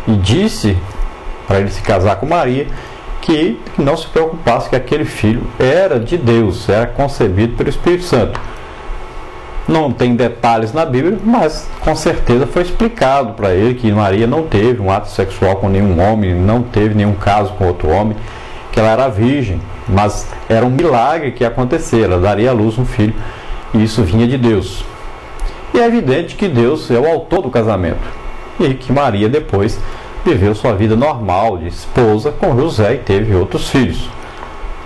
e disse para ele se casar com Maria que não se preocupasse, que aquele filho era de Deus, era concebido pelo Espírito Santo. Não tem detalhes na Bíblia, mas com certeza foi explicado para ele que Maria não teve um ato sexual com nenhum homem, não teve nenhum caso com outro homem, que ela era virgem, mas era um milagre que ia acontecer, ela daria à luz um filho, e isso vinha de Deus. E é evidente que Deus é o autor do casamento, e que Maria depois viveu sua vida normal de esposa com José e teve outros filhos,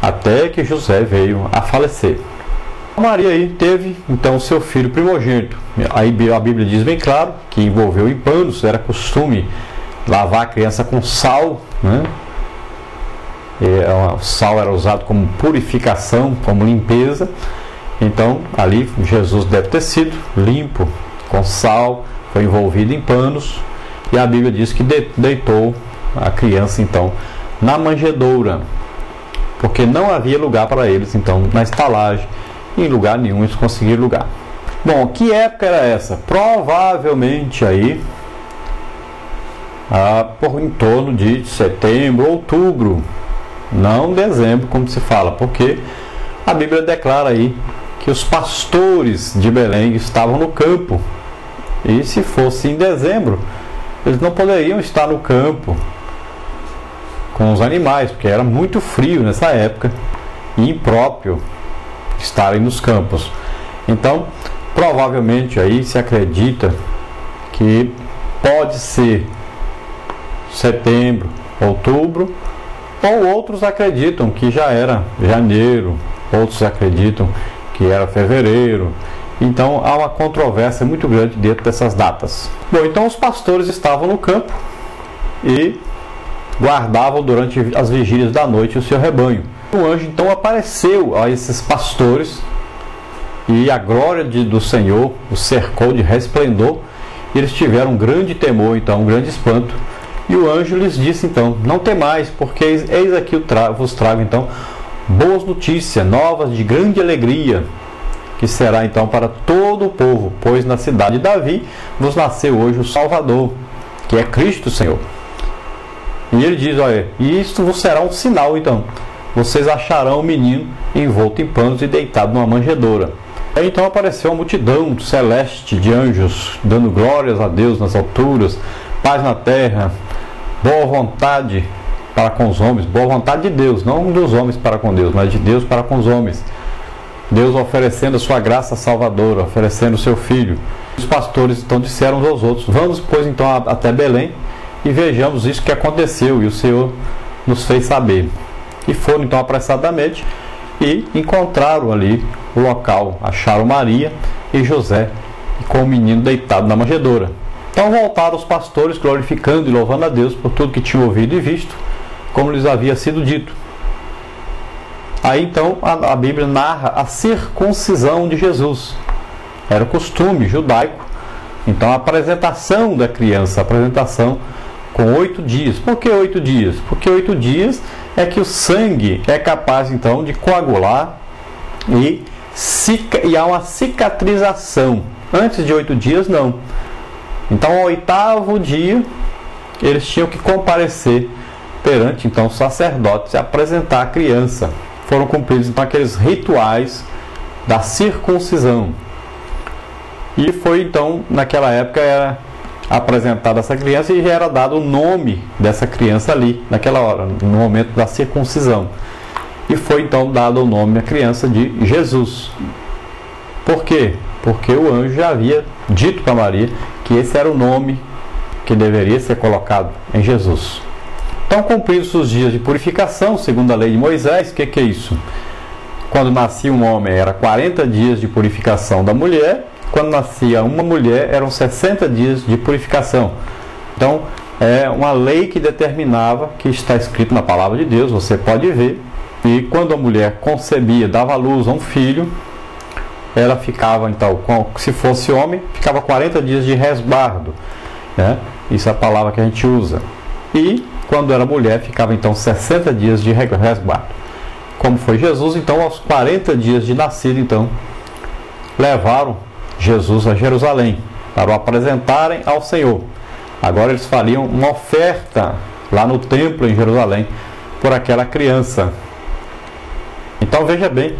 até que José veio a falecer. Maria aí teve então seu filho primogênito. Aí a Bíblia diz bem claro que envolveu em panos, era costume lavar a criança com sal, né? O sal era usado como purificação, como limpeza. Então ali Jesus deve ter sido limpo com sal, foi envolvido em panos, e a Bíblia diz que deitou a criança então na manjedoura, porque não havia lugar para eles então na estalagem. Em lugar nenhum eles conseguiram lugar. Bom, que época era essa? Provavelmente aí por em torno de setembro, outubro, não dezembro, como se fala, porque a Bíblia declara aí que os pastores de Belém estavam no campo, e se fosse em dezembro eles não poderiam estar no campo com os animais, porque era muito frio nessa época e impróprio estarem nos campos. Então, provavelmente aí se acredita que pode ser setembro, outubro, ou outros acreditam que já era janeiro, outros acreditam que era fevereiro. Então há uma controvérsia muito grande dentro dessas datas. Bom, então os pastores estavam no campo e guardavam durante as vigílias da noite o seu rebanho. O anjo então apareceu a esses pastores e a glória do Senhor os cercou de resplendor, e eles tiveram um grande temor, então um grande espanto. E o anjo lhes disse então: não temais, porque eis aqui vos trago então boas notícias, novas de grande alegria, que será então para todo o povo, pois na cidade de Davi vos nasceu hoje o Salvador, que é Cristo Senhor. E ele diz: olha, e isto vos será um sinal então. Vocês acharão o menino envolto em panos e deitado numa manjedoura. Aí então apareceu uma multidão celeste de anjos, dando glórias a Deus nas alturas, paz na terra, boa vontade para com os homens. Boa vontade de Deus, não dos homens para com Deus, mas de Deus para com os homens. Deus oferecendo a sua graça salvadora, oferecendo o seu Filho. Os pastores então disseram uns aos outros: vamos pois então até Belém e vejamos isso que aconteceu, e o Senhor nos fez saber. E foram então apressadamente e encontraram ali o local, acharam Maria e José com o menino deitado na manjedoura. Então voltaram os pastores glorificando e louvando a Deus por tudo que tinham ouvido e visto, como lhes havia sido dito. Aí então a Bíblia narra a circuncisão de Jesus. Era o costume judaico, então a apresentação da criança, a apresentação com 8 dias. Por que 8 dias? Porque 8 dias é que o sangue é capaz então de coagular e há uma cicatrização. Antes de 8 dias não. Então ao 8º dia eles tinham que comparecer perante então os sacerdotes e apresentar a criança. Foram cumpridos então aqueles rituais da circuncisão. E foi então, naquela época, era apresentada essa criança e já era dado o nome dessa criança ali, naquela hora, no momento da circuncisão. E foi então dado o nome à criança de Jesus. Por quê? Porque o anjo já havia dito para Maria que esse era o nome que deveria ser colocado em Jesus. Então, cumpridos os dias de purificação, segundo a lei de Moisés, o que é isso? Quando nascia um homem, era 40 dias de purificação da mulher. Quando nascia uma mulher, eram 60 dias de purificação. Então, é uma lei que determinava, que está escrito na palavra de Deus, você pode ver. E quando a mulher concebia, dava à luz a um filho, ela ficava, então, se fosse homem, ficava 40 dias de resguardo, né? Isso é a palavra que a gente usa. E quando era mulher, ficava então 60 dias de resguardo. Como foi Jesus, então, aos 40 dias de nascido, então, levaram Jesus a Jerusalém para o apresentarem ao Senhor. Agora eles fariam uma oferta lá no templo em Jerusalém por aquela criança. Então veja bem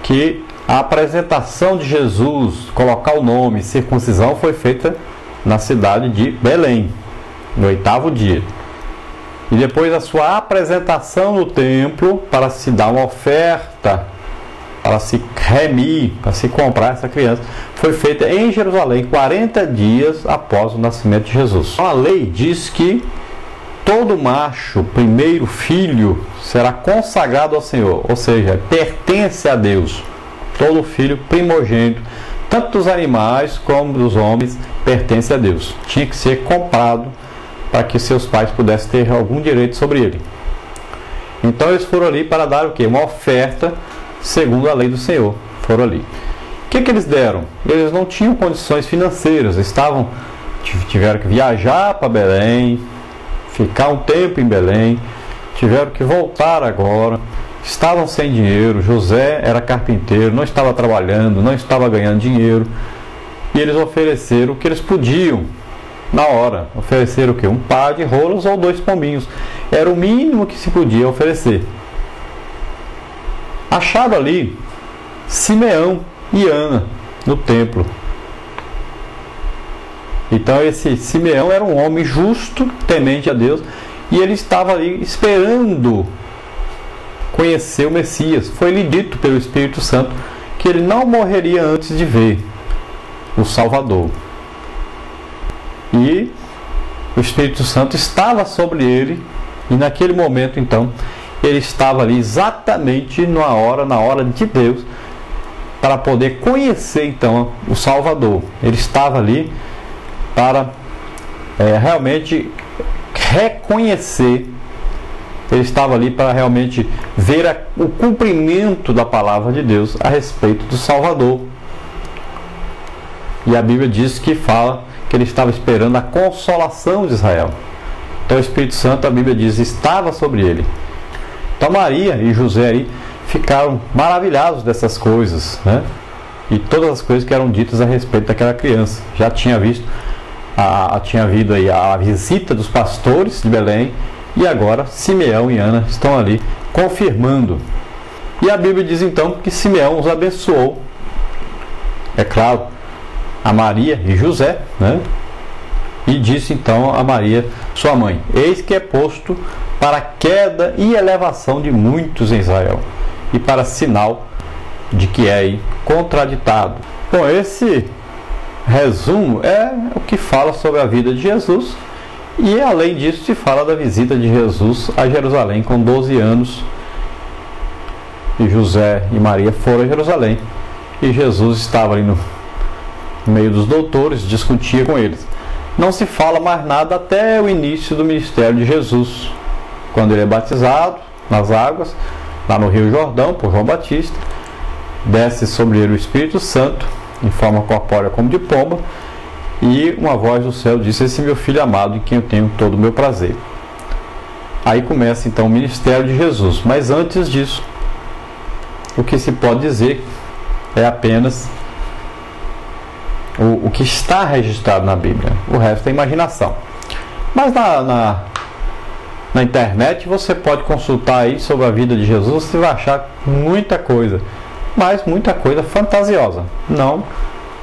que a apresentação de Jesus, colocar o nome, circuncisão, foi feita na cidade de Belém, no 8º dia. E depois a sua apresentação no templo para se dar uma oferta, para se remir, para se comprar essa criança, foi feita em Jerusalém 40 dias após o nascimento de Jesus. A lei diz que todo macho, primeiro filho, será consagrado ao Senhor, ou seja, pertence a Deus. Todo filho primogênito, tanto dos animais como dos homens, pertence a Deus. Tinha que ser comprado para que seus pais pudessem ter algum direito sobre ele. Então eles foram ali para dar o quê? Uma oferta segundo a lei do Senhor. Foram ali. O que eles deram? Eles não tinham condições financeiras, tiveram que viajar para Belém, ficar um tempo em Belém, tiveram que voltar agora, estavam sem dinheiro. José era carpinteiro, não estava trabalhando, não estava ganhando dinheiro, e eles ofereceram o que eles podiam na hora. Ofereceram o quê? Um par de rolos ou 2 pombinhos. Era o mínimo que se podia oferecer. Acharam ali Simeão e Ana no templo. Então esse Simeão era um homem justo, temente a Deus, e ele estava ali esperando conhecer o Messias. Foi-lhe dito pelo Espírito Santo que ele não morreria antes de ver o Salvador. E o Espírito Santo estava sobre ele, e naquele momento então ele estava ali exatamente na hora de Deus, para poder conhecer então o Salvador. Ele estava ali para realmente reconhecer, ele estava ali para realmente ver o cumprimento da palavra de Deus a respeito do Salvador. E a Bíblia diz que fala que ele estava esperando a consolação de Israel. Então o Espírito Santo, a Bíblia diz, estava sobre ele. Então Maria e José aí ficaram maravilhados dessas coisas, né? E todas as coisas que eram ditas a respeito daquela criança. Já tinha havido aí a visita dos pastores de Belém, e agora Simeão e Ana estão ali confirmando. E a Bíblia diz então que Simeão os abençoou, é claro, a Maria e José, né? E disse então a Maria, sua mãe: eis que é posto para a queda e elevação de muitos em Israel, e para sinal de que é aí contraditado. Bom, esse resumo é o que fala sobre a vida de Jesus, e além disso se fala da visita de Jesus a Jerusalém com 12 anos. E José e Maria foram a Jerusalém, e Jesus estava ali no meio dos doutores, discutia com eles. Não se fala mais nada até o início do ministério de Jesus, quando ele é batizado nas águas, lá no Rio Jordão, por João Batista. Desce sobre ele o Espírito Santo, em forma corpórea como de pomba, e uma voz do céu disse: esse é meu filho amado, em quem eu tenho todo o meu prazer. Aí começa então o ministério de Jesus. Mas antes disso, o que se pode dizer é apenas o que está registrado na Bíblia. O resto é imaginação. Mas na internet você pode consultar aí sobre a vida de Jesus, você vai achar muita coisa, mas muita coisa fantasiosa, não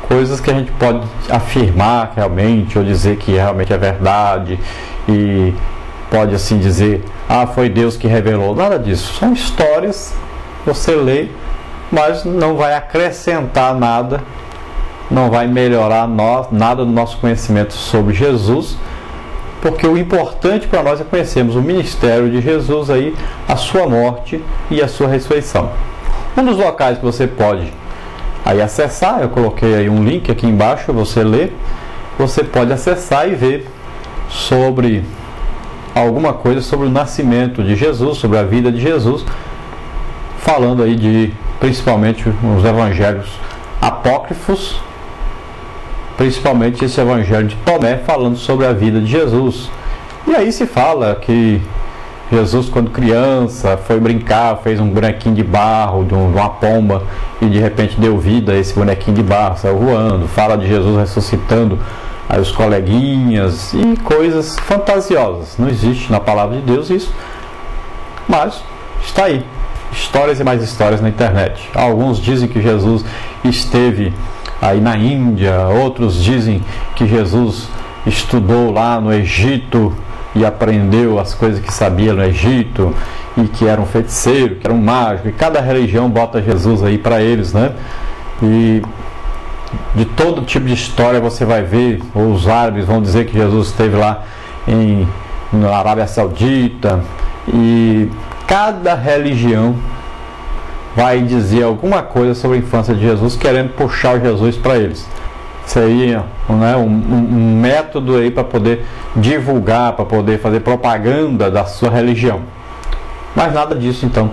coisas que a gente pode afirmar realmente, ou dizer que realmente é verdade, e pode assim dizer, foi Deus que revelou. Nada disso, são histórias, você lê, mas não vai acrescentar nada, não vai melhorar nada do nosso conhecimento sobre Jesus, porque o importante para nós é conhecermos o ministério de Jesus aí, a sua morte e a sua ressurreição. Um dos locais que você pode aí acessar, eu coloquei aí um link aqui embaixo, você lê, você pode acessar e ver sobre alguma coisa sobre o nascimento de Jesus, sobre a vida de Jesus, falando aí de principalmente os evangelhos apócrifos, principalmente esse evangelho de Tomé, falando sobre a vida de Jesus. E aí se fala que Jesus, quando criança, foi brincar, fez um bonequinho de barro de uma pomba, e de repente deu vida a esse bonequinho de barro, saiu voando. Fala de Jesus ressuscitando aí os coleguinhas e coisas fantasiosas. Não existe na palavra de Deus isso, mas está aí. Histórias e mais histórias na internet. Alguns dizem que Jesus esteve aí na Índia, outros dizem que Jesus estudou lá no Egito e aprendeu as coisas que sabia no Egito e que era um feiticeiro, que era um mágico, e cada religião bota Jesus aí para eles, né? E de todo tipo de história você vai ver, ou os árabes vão dizer que Jesus esteve lá na Arábia Saudita, e cada religião vai dizer alguma coisa sobre a infância de Jesus, querendo puxar o Jesus para eles. Isso aí, né, um método aí para poder divulgar, para poder fazer propaganda da sua religião. Mas nada disso então